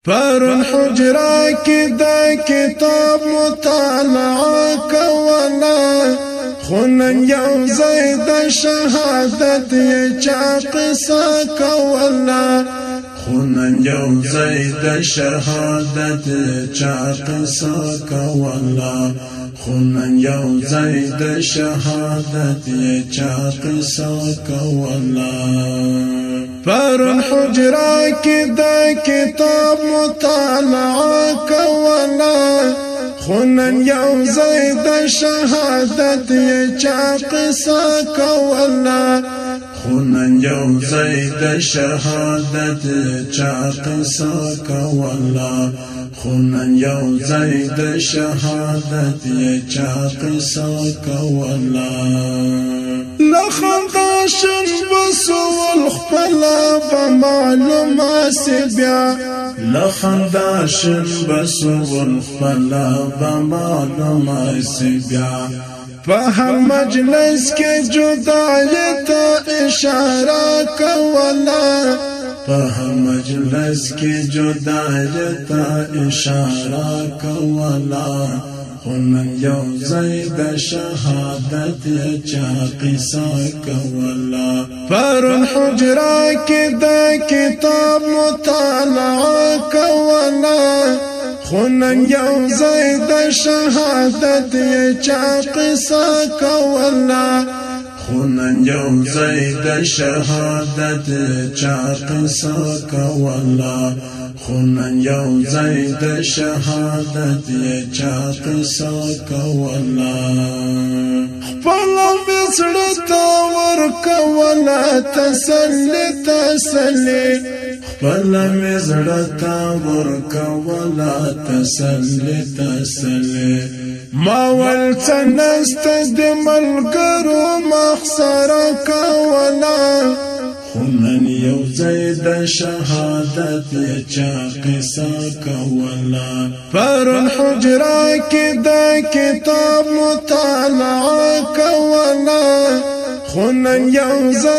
پرون حجرا کی دا کتاب مطالعه کولا خونن یو زید شهادت یې چا قصه کولا خونن یو زید شهادت چا قصه کولا خونن یو زید شهادت یې چا قصه کولا پرون حجرا کی دا کتاب مطالعه کولا خونن یو زید شهادت یې چا قصه کولا خونن یو زید شهادت چا قصه کولا خونن یو زید شهادت یې چا قصه کولا لخنداشن بسول خپلا بمعلومه سبیا لخنداشن بسول خپلا بمعلومه سبیا په مجلس کې جدای ته اشاره کولا په مجلس کې جدای ته اشاره کولا خونن یو زید شهادت چا قصه کولا پرون حجرا کی دا کتاب مطالعه کولا خونن یو زید شهادت چا قصه کولا خونن یو زید شهادت چا قصه کولا خونن یو زید شهادت چا قصه کولا خپل مزړه ورکولا تسلی تسلی خپل مزړه ورکولا تسلی تسلی ما ولتنست د ملګرو مخسره کولا خونن یو زید شهادت چا قصه کولا پرون حجرا کی دا کتاب مطالعه کولا خونن یو زید